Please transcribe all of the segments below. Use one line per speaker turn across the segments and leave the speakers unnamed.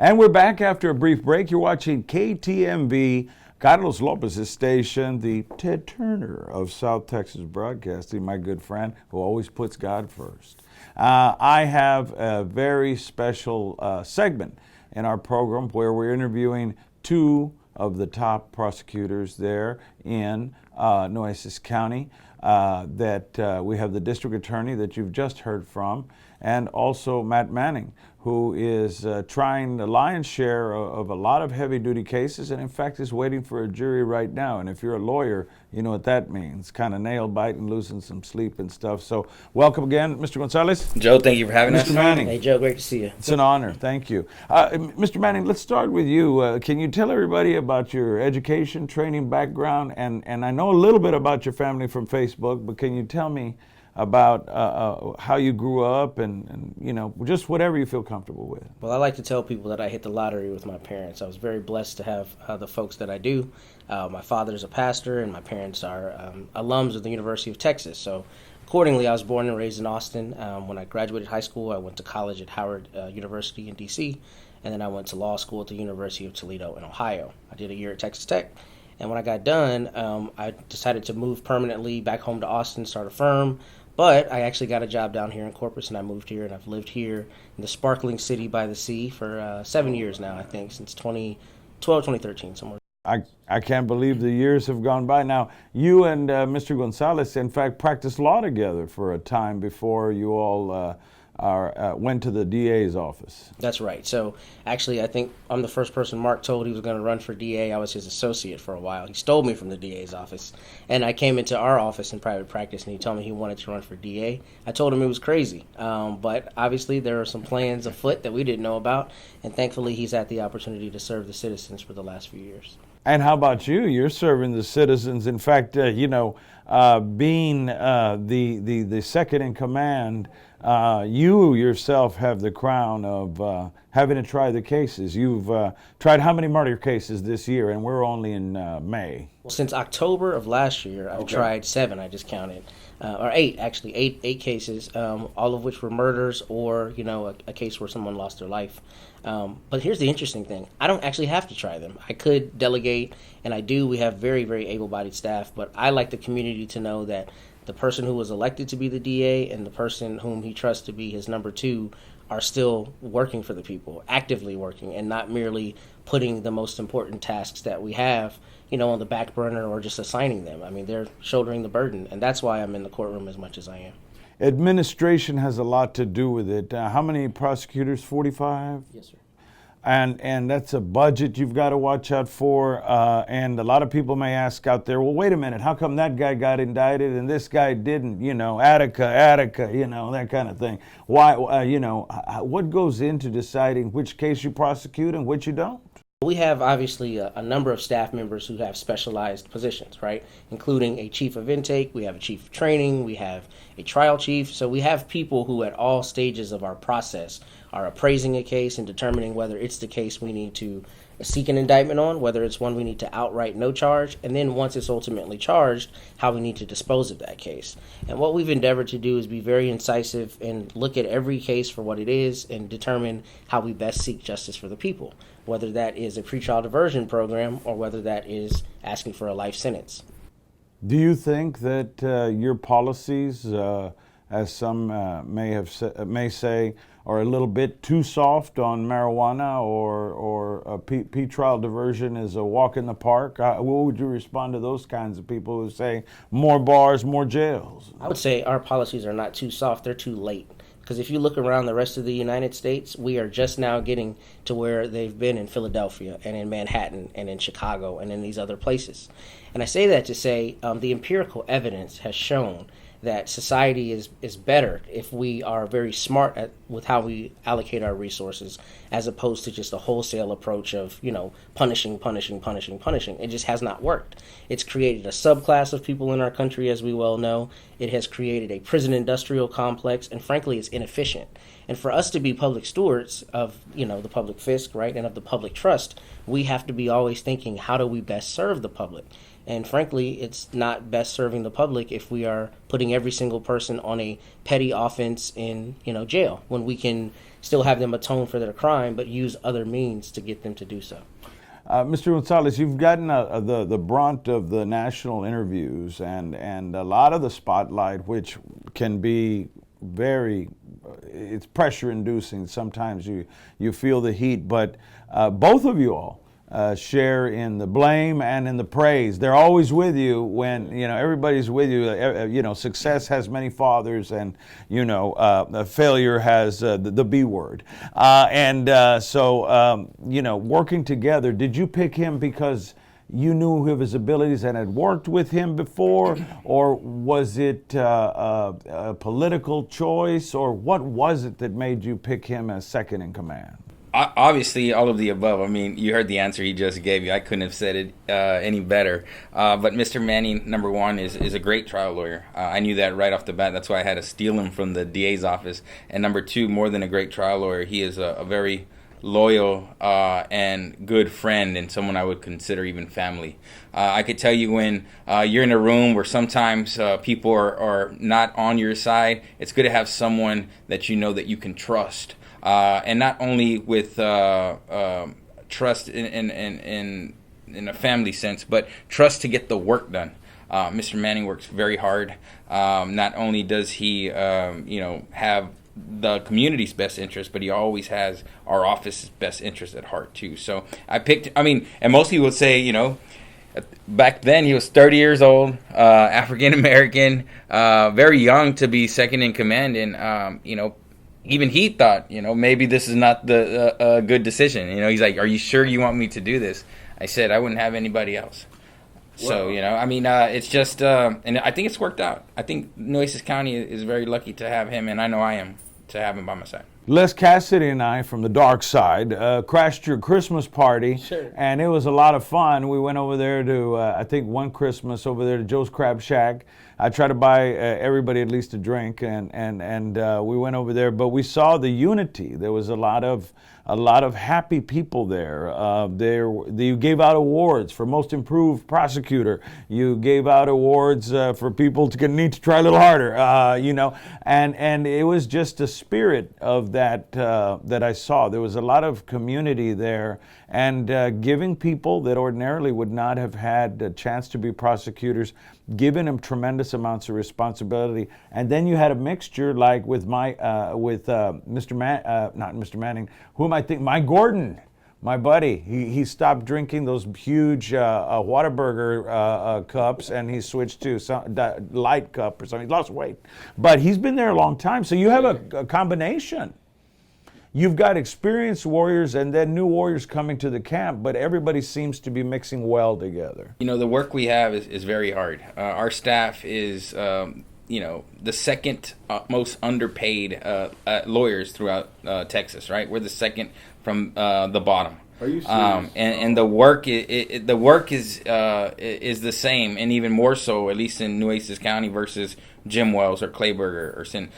And we're back after a brief break. You're watching KTMV, Carlos Lopez's station, the Ted Turner of South Texas Broadcasting, my good friend, who always puts God first. I have a very special segment in our program where we're interviewing two of the top prosecutors there in Nueces County. We have the district attorney that you've just heard from, and also Matt Manning, who is trying the lion's share of a lot of heavy-duty cases, and in fact is waiting for a jury right now. And if you're a lawyer, you know what that means, kind of nail-biting, losing some sleep and stuff. So welcome again, Mr. Gonzalez.
Joe, thank you for having us.
Mr. Manning.
Hey, Joe, great to see you.
It's an honor. Thank you. Mr. Manning, let's start with you. Can you tell everybody about your education, training background, and I know a little bit about your family from Facebook, but can you tell me about how you grew up and you know, just whatever you feel comfortable with?
Well, I like to tell people that I hit the lottery with my parents. I was very blessed to have the folks that I do. My father's a pastor, and my parents are alums of the University of Texas. So accordingly, I was born and raised in Austin. When I graduated high school, I went to college at Howard University in D.C., and then I went to law school at the University of Toledo in Ohio. I did a year at Texas Tech. And when I got done, I decided to move permanently back home to Austin, start a firm. But I actually got a job down here in Corpus, and I moved here, and I've lived here in the sparkling city by the sea for 7 years now, I think, since 2012, 2013, somewhere.
I can't believe the years have gone by. Now, you and Mr. Gonzalez, in fact, practiced law together for a time before you all went to the DA's office.
That's right. So actually, I think I'm the first person Mark told he was going to run for DA. I was his associate for a while. He stole me from the DA's office, and I came into our office in private practice, and he told me he wanted to run for DA. I told him it was crazy, but obviously there are some plans afoot that we didn't know about, and thankfully he's had the opportunity to serve the citizens for the last few years.
And how about you? You're serving the citizens. In fact, being the second in command, you yourself have the crown of having to try the cases. You've tried how many murder cases this year? And we're only in May.
Well, since October of last year, I've tried 7, I just counted, or 8 actually, eight cases, all of which were murders or, a case where someone lost their life. But here's the interesting thing. I don't actually have to try them. I could delegate, and I do. We have very, very able-bodied staff, but I like the community to know that the person who was elected to be the DA and the person whom he trusts to be his number 2 are still working for the people, actively working, and not merely putting the most important tasks that we have, on the back burner or just assigning them. I mean, they're shouldering the burden, and that's why I'm in the courtroom as much as I am.
Administration has a lot to do with it. How many prosecutors? 45?
Yes, sir.
And that's a budget you've got to watch out for. And a lot of people may ask out there, well, wait a minute, how come that guy got indicted and this guy didn't? Attica, that kind of thing. Why? What goes into deciding which case you prosecute and which you don't?
We have obviously a number of staff members who have specialized positions, right? Including a chief of intake, we have a chief of training, we have a trial chief. So we have people who at all stages of our process are appraising a case and determining whether it's the case we need to seek an indictment on, whether it's one we need to outright no charge, and then once it's ultimately charged, how we need to dispose of that case. And what we've endeavored to do is be very incisive and look at every case for what it is and determine how we best seek justice for the people, whether that is a pretrial diversion program or whether that is asking for a life sentence.
Do you think that your policies, as some may say, are a little bit too soft on marijuana, or pretrial diversion is a walk in the park? What would you respond to those kinds of people who say more bars, more jails?
I would say our policies are not too soft, they're too late. Because if you look around the rest of the United States, we are just now getting to where they've been in Philadelphia and in Manhattan and in Chicago and in these other places. And I say that to say the empirical evidence has shown that society is better if we are very smart with how we allocate our resources, as opposed to just a wholesale approach of, punishing. It just has not worked. It's created a subclass of people in our country, as we well know. It has created a prison industrial complex, and frankly, it's inefficient. And for us to be public stewards of, the public fisc, right, and of the public trust, we have to be always thinking, how do we best serve the public? And frankly, it's not best serving the public if we are putting every single person on a petty offense in, jail, when we can still have them atone for their crime, but use other means to get them to do so.
Mr. Gonzalez, you've gotten the brunt of the national interviews and a lot of the spotlight, which can be very, it's pressure inducing. Sometimes you feel the heat, but both of you all share in the blame and in the praise. They're always with you when, everybody's with you. Success has many fathers, and, failure has the B word. Working together, did you pick him because you knew of his abilities and had worked with him before, or was it a political choice, or what was it that made you pick him as second in command?
Obviously, all of the above. I mean, you heard the answer he just gave you. I couldn't have said it any better. But Mr. Manning, number one, is a great trial lawyer. I knew that right off the bat. That's why I had to steal him from the DA's office. And number two, more than a great trial lawyer, he is a very loyal and good friend, and someone I would consider even family. I could tell you when you're in a room where sometimes people are not on your side, it's good to have someone that you know that you can trust. And not only with trust in a family sense, but trust to get the work done. Mr. Manning works very hard. Not only does he, have the community's best interest, but he always has our office's best interest at heart too. So and most people would say, back then he was 30 years old, African American, very young to be second in command, and even he thought, maybe this is not a good decision. He's like, "Are you sure you want me to do this?" I said, "I wouldn't have anybody else." Wow. So, it's just, and I think it's worked out. I think Nueces County is very lucky to have him, and I know I am to have him by my side.
Les Cassidy and I, from the dark side, crashed your Christmas party,
sure.
And it was a lot of fun. We went over there to, I think one Christmas, over there to Joe's Crab Shack. I tried to buy everybody at least a drink, and we went over there. But we saw the unity. There was a lot of happy people there. You gave out awards for most improved prosecutor. You gave out awards for people to need to try a little harder. And it was just a spirit of that that I saw. There was a lot of community there, and giving people that ordinarily would not have had a chance to be prosecutors, giving them tremendous amounts of responsibility. And then you had a mixture like with not Mr. Manning, Mike Gordon, my buddy. He stopped drinking those huge Whataburger cups, and he switched to some light cup or something. He lost weight, but he's been there a long time. So you have a combination. You've got experienced warriors and then new warriors coming to the camp, but everybody seems to be mixing well together.
The work we have is very hard. Our staff is, the second most underpaid lawyers throughout Texas, right? We're the second from the bottom.
Are you serious?
And the work is the same, and even more so, at least in Nueces County versus Jim Wells or Clayburgh or Sin.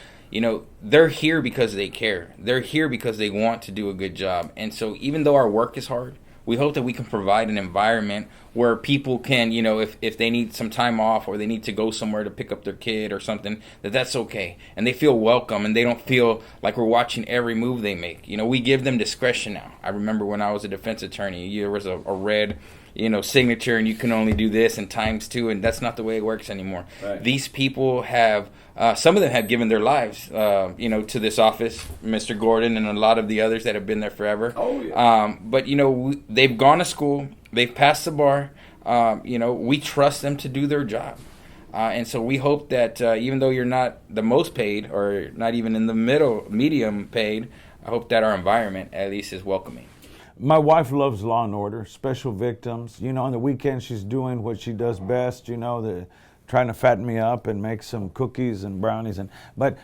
They're here because they care. They're here because they want to do a good job. And so even though our work is hard, we hope that we can provide an environment where people can, if they need some time off or they need to go somewhere to pick up their kid or something, that's okay. And they feel welcome, and they don't feel like we're watching every move they make. We give them discretion now. I remember when I was a defense attorney, there was a red signature, and you can only do this and times two, and that's not the way it works anymore. Right. These people have, some of them have given their lives, to this office, Mr. Gordon and a lot of the others that have been there forever.
Oh, yeah.
But, they've gone to school, they've passed the bar, we trust them to do their job. And so we hope that even though you're not the most paid or not even in the medium paid, I hope that our environment at least is welcoming.
My wife loves Law and Order, special victims. On the weekend she's doing what she does best, trying to fatten me up and make some cookies and brownies. But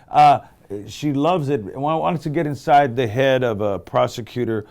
she loves it. I wanted to get inside the head of a prosecutor.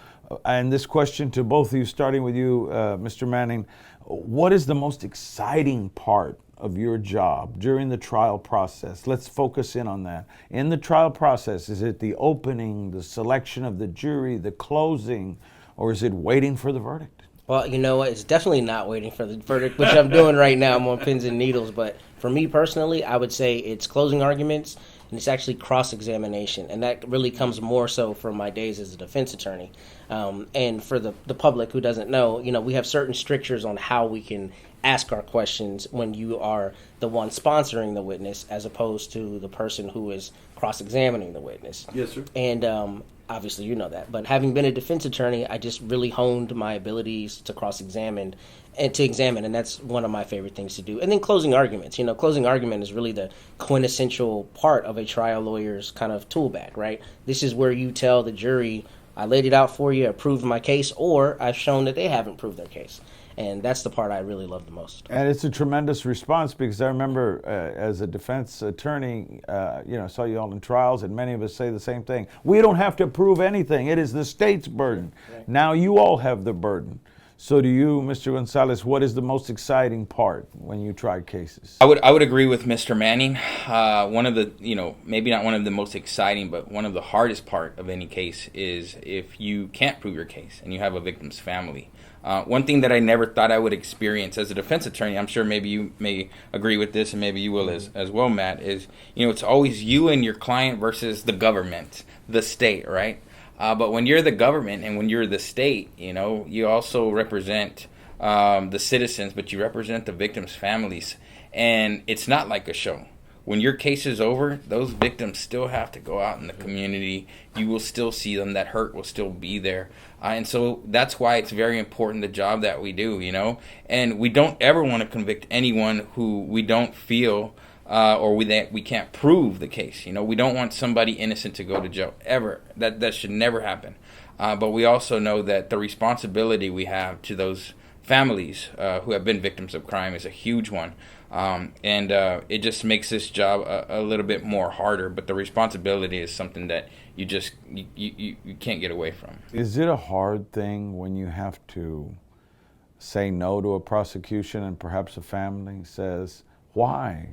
And this question to both of you, starting with you, Mr. Manning, what is the most exciting part of your job during the trial process? Let's focus in on that. In the trial process, is it the opening, the selection of the jury, the closing, or is it waiting for the verdict?
Well, you know what? It's definitely not waiting for the verdict, which I'm doing right now. I'm on pins and needles. But for me personally, I would say it's closing arguments and it's actually cross-examination. And that really comes more so from my days as a defense attorney. And for the public who doesn't know, we have certain strictures on how we can ask our questions when you are the one sponsoring the witness as opposed to the person who is cross-examining the witness.
Yes, sir.
And obviously you know that. But having been a defense attorney, I just really honed my abilities to cross-examine and to examine, and that's one of my favorite things to do. And then closing arguments. Closing argument is really the quintessential part of a trial lawyer's kind of tool bag, right? This is where you tell the jury, I laid it out for you, I proved my case, or I've shown that they haven't proved their case. And that's the part I really love the most.
And it's a tremendous response because I remember as a defense attorney, saw you all in trials, and many of us say the same thing. We don't have to prove anything. It is the state's burden. Right. Now you all have the burden. So to you, Mr. Gonzalez, what is the most exciting part when you try cases?
I would agree with Mr. Manning. One of the, maybe not one of the most exciting, but one of the hardest part of any case is if you can't prove your case and you have a victim's family. One thing that I never thought I would experience as a defense attorney, I'm sure maybe you may agree with this and maybe you will as well, Matt, is, it's always you and your client versus the government, the state, right? But when you're the government and when you're the state, you also represent the citizens, but you represent the victims' families. And it's not like a show. When your case is over, those victims still have to go out in the community. You will still see them. That hurt will still be there. And so that's why it's very important, the job that we do, And we don't ever want to convict anyone who we don't feel or we can't prove the case. We don't want somebody innocent to go to jail, ever. That should never happen. But we also know that the responsibility we have to those families who have been victims of crime is a huge one. And it just makes this job a little bit more harder, but the responsibility is something that you just you can't get away from.
Is it a hard thing when you have to say no to a prosecution and perhaps a family says, why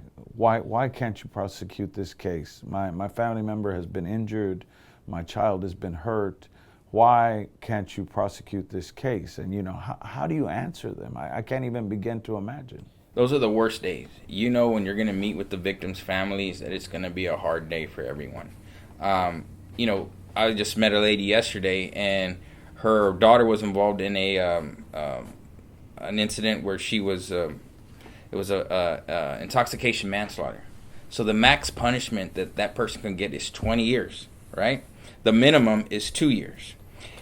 can't you prosecute this case? My family member has been injured, my child has been hurt. Why can't you prosecute this case? And how do you answer them? I can't even begin to imagine.
Those are the worst days. When you're going to meet with the victims' families that it's going to be a hard day for everyone. I just met a lady yesterday, and her daughter was involved in an incident where she was it was a intoxication manslaughter. So the max punishment that person can get is 20 years, right? The minimum is 2 years.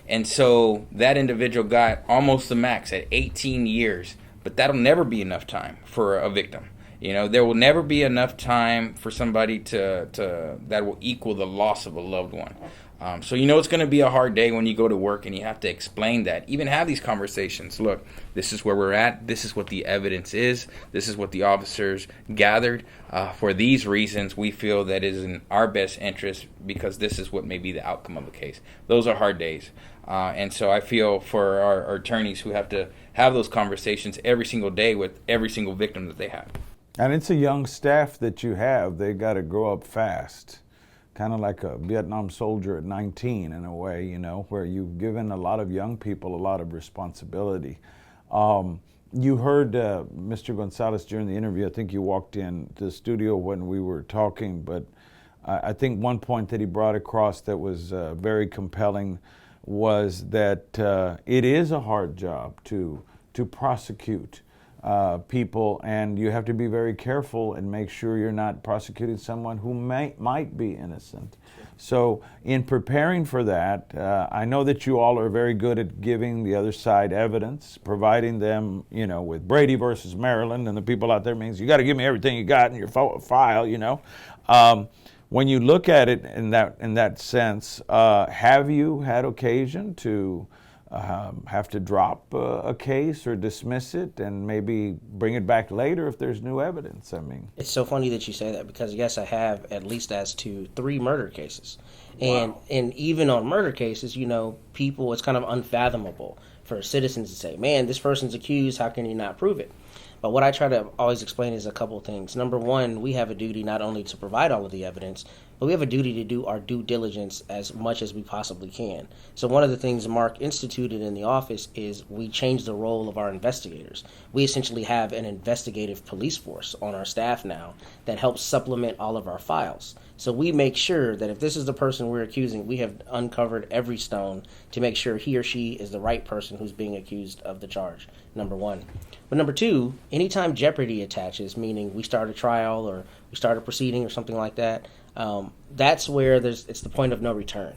And so that individual got almost the max at 18 years. But that'll never be enough time for a victim. There will never be enough time for somebody to that will equal the loss of a loved one. So it's going to be a hard day when you go to work and you have to explain that. Even have these conversations. Look, this is where we're at. This is what the evidence is. This is what the officers gathered. For these reasons, we feel that it is in our best interest because this is what may be the outcome of the case. Those are hard days. And so I feel for our attorneys who have to have those conversations every single day with every single victim that they have.
And it's a young staff that you have. They got to grow up fast, kind of like a Vietnam soldier at 19 in a way, where you've given a lot of young people a lot of responsibility. You heard Mr. Gonzalez during the interview. I think you walked in the studio when we were talking, but I think one point that he brought across that was very compelling was that it is a hard job to prosecute people, and you have to be very careful and make sure you're not prosecuting someone who might be innocent. So in preparing for that, I know that you all are very good at giving the other side evidence, providing them, with Brady versus Maryland, and the people out there means you got to give me everything you got in your file, When you look at it in that sense, have you had occasion to have to drop a case or dismiss it and maybe bring it back later if there's new evidence?
It's so funny that you say that because yes, I have at least as to 3 murder cases. And wow. And even on murder cases, people, it's kind of unfathomable for citizens to say, man, this person's accused, how can you not prove it? But what I try to always explain is a couple things. Number one, we have a duty not only to provide all of the evidence, but we have a duty to do our due diligence as much as we possibly can. So one of the things Mark instituted in the office is we changed the role of our investigators. We essentially have an investigative police force on our staff now that helps supplement all of our files. So we make sure that if this is the person we're accusing, we have uncovered every stone to make sure he or she is the right person who's being accused of the charge, number one. But number two, anytime jeopardy attaches, meaning we start a trial or we start a proceeding or something like that, that's where it's the point of no return.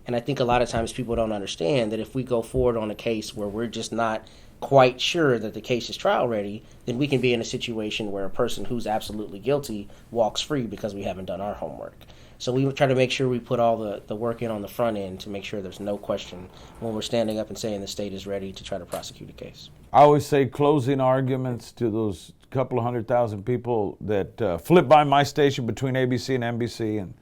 And I think a lot of times people don't understand that if we go forward on a case where we're just not quite sure that the case is trial ready, then we can be in a situation where a person who's absolutely guilty walks free because we haven't done our homework. So we try to make sure we put all the work in on the front end to make sure there's no question when we're standing up and saying the state is ready to try to prosecute a case.
I always say closing arguments to those couple of 100,000 people that flip by my station between ABC and NBC, and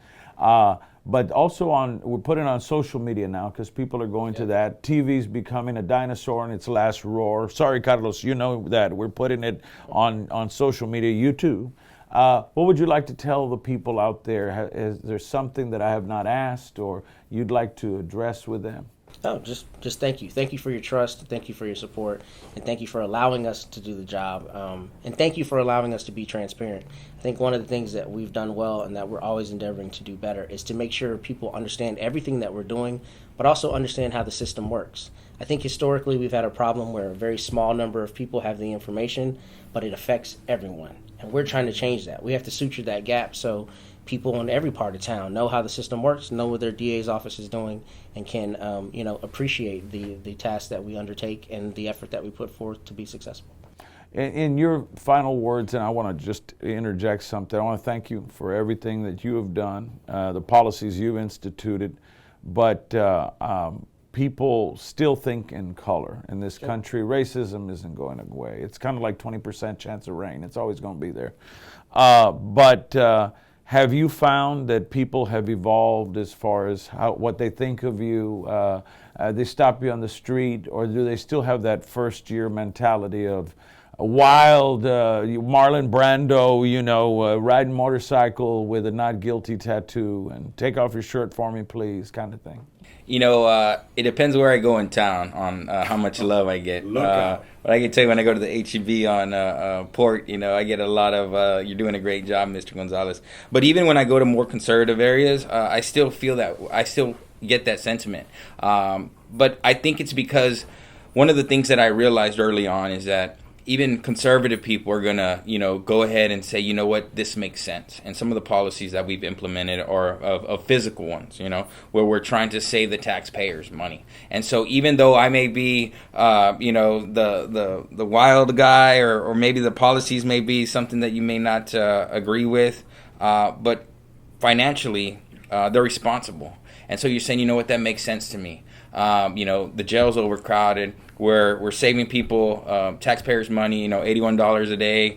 but also we're putting it on social media now because people are going to that. TV's becoming a dinosaur in its last roar. Sorry, Carlos, you know that. We're putting it on social media, you too. What would you like to tell the people out there? Is there something that I have not asked or you'd like to address with them?
Oh, just thank you. Thank you for your trust. Thank you for your support. And thank you for allowing us to do the job. And thank you for allowing us to be transparent. I think one of the things that we've done well and that we're always endeavoring to do better is to make sure people understand everything that we're doing, but also understand how the system works. I think historically we've had a problem where a very small number of people have the information, but it affects everyone. And we're trying to change that. We have to suture that gap so people in every part of town know how the system works, know what their DA's office is doing, and can appreciate the task that we undertake and the effort that we put forth to be successful.
In your final words, and I want to just interject something, I want to thank you for everything that you have done, the policies you've instituted, but people still think in color in this country. Racism isn't going away. It's kind of like 20% chance of rain. It's always going to be there. But have you found that people have evolved as far as what they think of you? They stop you on the street, or do they still have that first year mentality of wild Marlon Brando, riding motorcycle with a not guilty tattoo and take off your shirt for me, please, kind of thing?
It depends where I go in town on how much love I get. But I can tell you when I go to the HEB on Port, I get a lot of, you're doing a great job, Mr. Gonzalez. But even when I go to more conservative areas, I still feel that, I still get that sentiment. But I think it's because one of the things that I realized early on is that even conservative people are going to, go ahead and say, you know what, this makes sense. And some of the policies that we've implemented are of physical ones, where we're trying to save the taxpayers money. And so even though I may be, the wild guy, or maybe the policies may be something that you may not agree with, but financially, they're responsible. And so you're saying, you know what, that makes sense to me. The jail's overcrowded. We're saving people, taxpayers' money, $81 a day.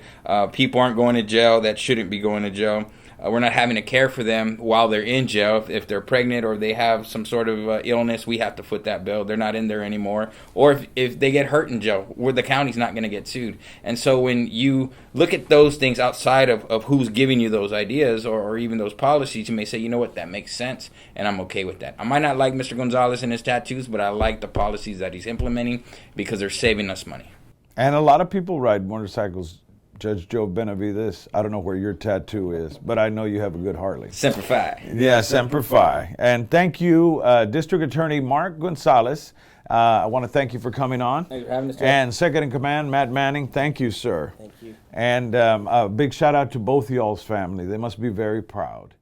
People aren't going to jail that shouldn't be going to jail. We're not having to care for them while they're in jail. If they're pregnant or they have some sort of illness, we have to foot that bill. They're not in there anymore. Or if they get hurt in jail, the county's not going to get sued. And so when you look at those things outside of who's giving you those ideas or even those policies, you may say, you know what, that makes sense, and I'm okay with that. I might not like Mr. Gonzalez and his tattoos, but I like the policies that he's implementing because they're saving us money. And a lot of people ride motorcycles. Judge Joe Benavides, I don't know where your tattoo is, but I know you have a good Harley. Semper Fi. Yeah, Semper Fi. And thank you, District Attorney Mark Gonzalez. I want to thank you for coming on. Thanks for having us, Joe. And Second in Command, Matt Manning, thank you, sir. Thank you. And a big shout out to both y'all's family. They must be very proud.